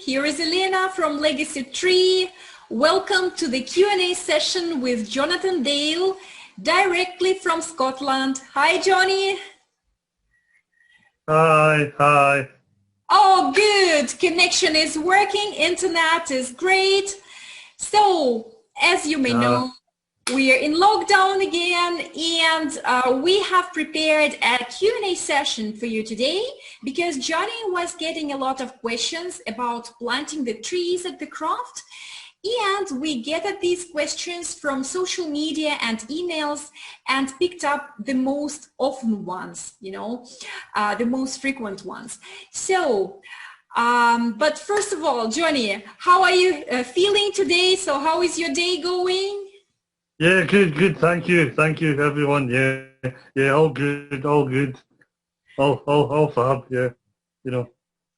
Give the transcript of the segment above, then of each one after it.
Here is Elena from Legacy Tree. Welcome to the Q&A session with Jonathan Dale, directly from Scotland. Hi, Johnny. Hi. Oh, good. Connection is working. Internet is great. So, as you may know, we are in lockdown again, and we have prepared a Q&A session for you today because Johnny was getting a lot of questions about planting the trees at the Croft, and we gathered these questions from social media and emails and picked up the most often ones, the most frequent ones. So, but first of all, Johnny, how are you feeling today? So how is your day going? Yeah, good. Thank you, everyone. Yeah, all good. All fab. Yeah,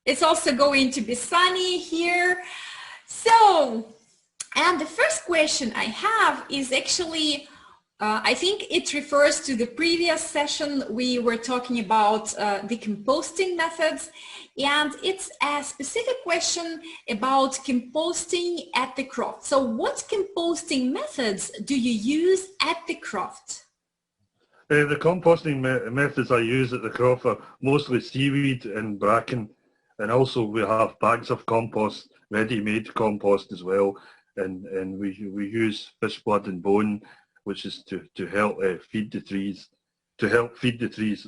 It's also going to be sunny here. So, and the first question I have is actually, I think it refers to the previous session we were talking about the composting methods, and it's a specific question about composting at the Croft. So what composting methods do you use at the Croft? The composting methods I use at the Croft are mostly seaweed and bracken, and also we have bags of compost, ready-made compost as well, and we use fish blood and bone, which is to help feed the trees,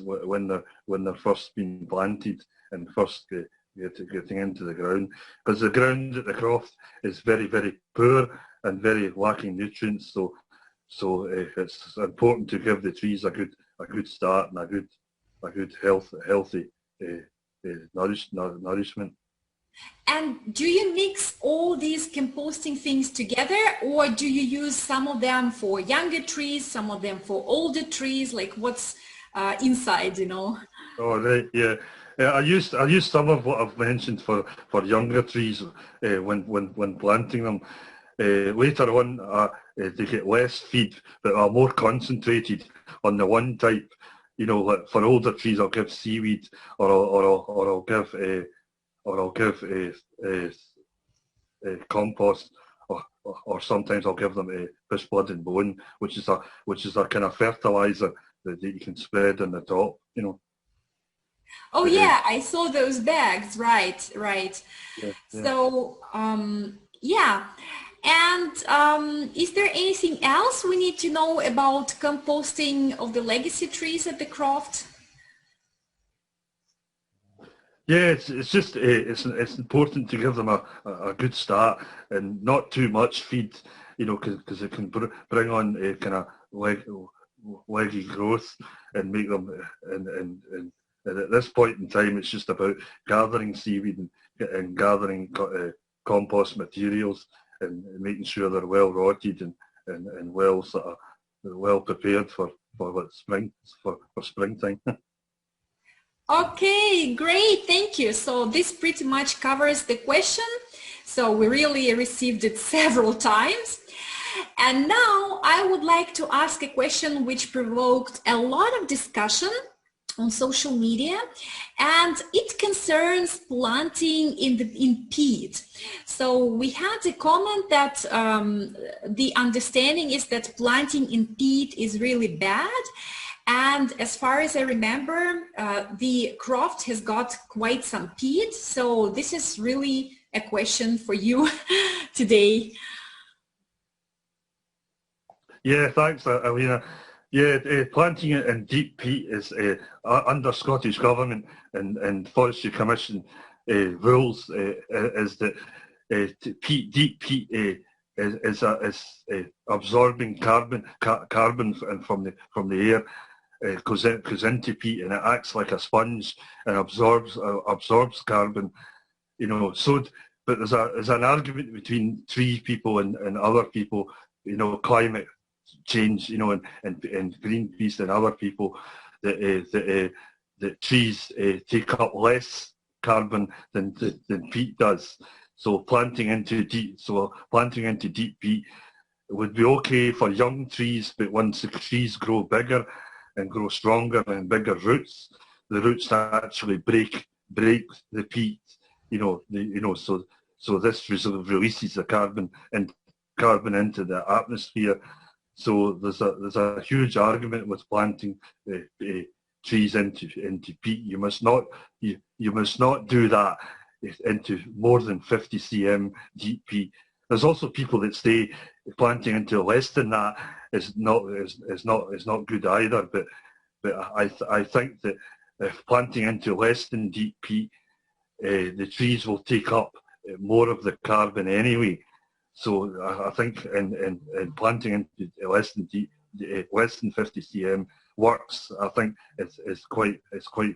when they're first being planted and first getting into the ground, because the ground at the Croft is very, very poor and very lacking nutrients. So it's important to give the trees a good start and a good healthy nourishment. And do you mix all these composting things together, or do you use some of them for younger trees, some of them for older trees? Like what's inside, Oh, right, yeah. I use some of what I've mentioned for younger trees when planting them. Later on, they get less feed, but are more concentrated on the one type. Like for older trees, I'll give seaweed, or I'll give compost, or sometimes I'll give them fish blood and bone, which is a kind of fertilizer that you can spread on the top. Oh yeah, I saw those bags. Right. Yeah. So yeah. And is there anything else we need to know about composting of the legacy trees at the Croft? Yeah, it's just it's important to give them a good start and not too much feed, because it can bring on a kind of leggy growth and make them and at this point in time it's just about gathering seaweed and gathering compost materials and making sure they're well rotted and well well prepared for springtime. Okay, great, thank you. So this pretty much covers the question. So we really received it several times. And now I would like to ask a question which provoked a lot of discussion on social media, and it concerns planting in peat. So we had a comment that the understanding is that planting in peat is really bad. And as far as I remember, the Croft has got quite some peat. So this is really a question for you today. Yeah, thanks, Alina. Yeah, planting it in deep peat is under Scottish Government and Forestry Commission rules is that deep peat is absorbing carbon from the air. Goes into peat and it acts like a sponge and absorbs carbon. So but there's an argument between tree people and other people, climate change, and Greenpeace and other people that trees take up less carbon than peat does. So planting into deep peat would be okay for young trees, but once the trees grow bigger and grow stronger and bigger roots, the roots actually break the peat, so So this releases the carbon into the atmosphere. So there's a huge argument with planting trees into peat. You must not do that into more than 50 cm deep peat. There's also people that say planting into less than that is not good either. But I think that if planting into less than deep peat, the trees will take up more of the carbon anyway. So I think in planting into less than 50 cm works. I think it's quite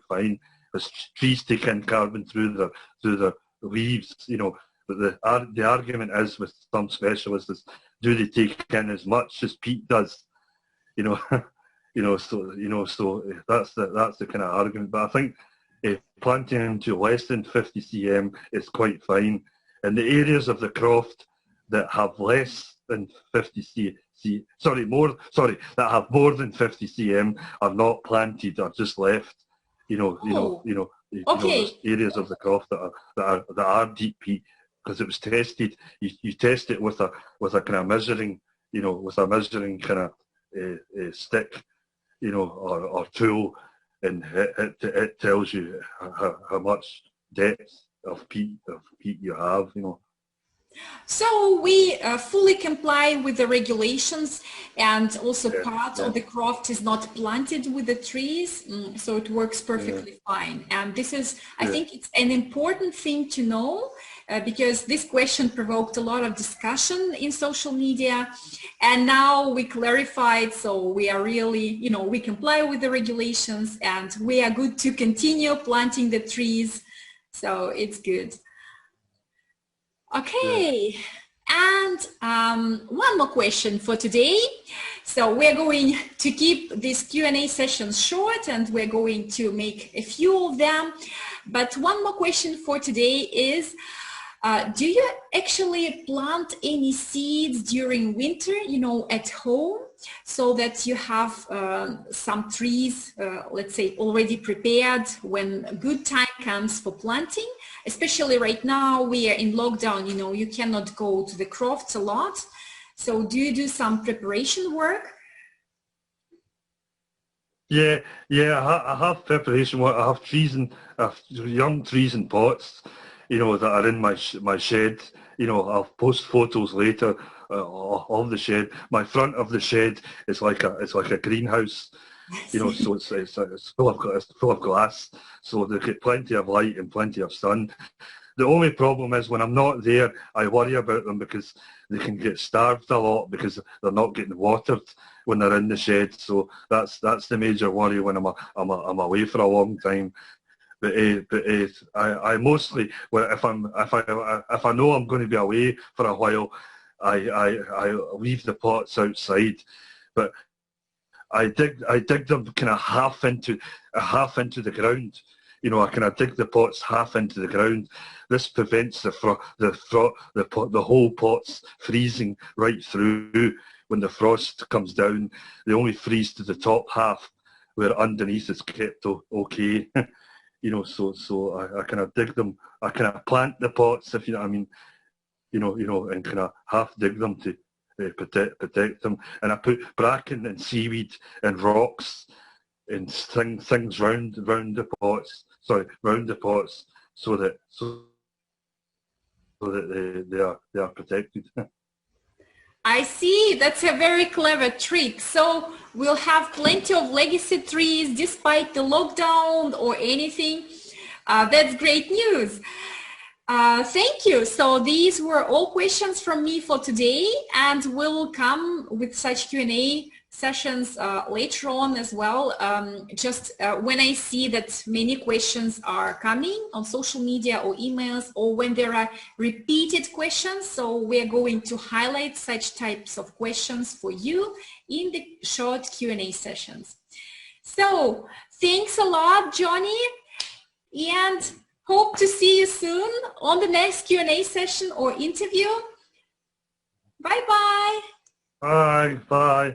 fine. Because trees take in carbon through the leaves, you know. But the argument is with some specialists is, do they take in as much as peat does? You know, so that's the kind of argument. But I think planting into less than 50 cm is quite fine. In the areas of the Croft that have less than 50 that have more than 50 cm are not planted, are just left. There's areas of the Croft that are deep peat, because it was tested. You test it with a kind of measuring, with a measuring kind of stick, or tool, and it tells you how much depth of peat you have, So we fully comply with the regulations, and also part of the Croft is not planted with the trees, so it works perfectly fine. And this is, I think it's an important thing to know, because this question provoked a lot of discussion in social media, and now we clarified, so we are really, we comply with the regulations, and we are good to continue planting the trees, so it's good. Okay, and one more question for today. So we're going to keep these Q&A sessions short, and we're going to make a few of them. But one more question for today is, do you actually plant any seeds during winter, at home, so that you have some trees, let's say, already prepared when a good time comes for planting? Especially right now, we are in lockdown, you cannot go to the crofts a lot. So do you do some preparation work? Yeah, I have preparation work. I have young trees in pots, that are in my shed. I'll post photos later of the shed. My front of the shed is like a greenhouse. So it's full of glass, so they get plenty of light and plenty of sun. The only problem is when I'm not there, I worry about them because they can get starved a lot because they're not getting watered when they're in the shed. So that's the major worry when I'm away for a long time. But I mostly, well, if I know I'm going to be away for a while, I leave the pots outside, but I dig them kind of half into the ground. I kind of dig the pots half into the ground. This prevents the whole pots freezing right through. When the frost comes down, they only freeze to the top half, where underneath is kept okay. So I kind of dig them. I kind of plant the pots, if you know what I mean. And kind of half dig them to protect them, and I put bracken and seaweed and rocks and things round the pots. Round the pots, so that they are protected. I see. That's a very clever trick. So we'll have plenty of legacy trees despite the lockdown or anything. That's great news. Thank you. So these were all questions from me for today, and we'll come with such Q&A sessions later on as well. Just when I see that many questions are coming on social media or emails, or when there are repeated questions, so we're going to highlight such types of questions for you in the short Q&A sessions. So thanks a lot, Johnny, and hope to see you soon on the next Q&A session or interview. Bye-bye. Bye.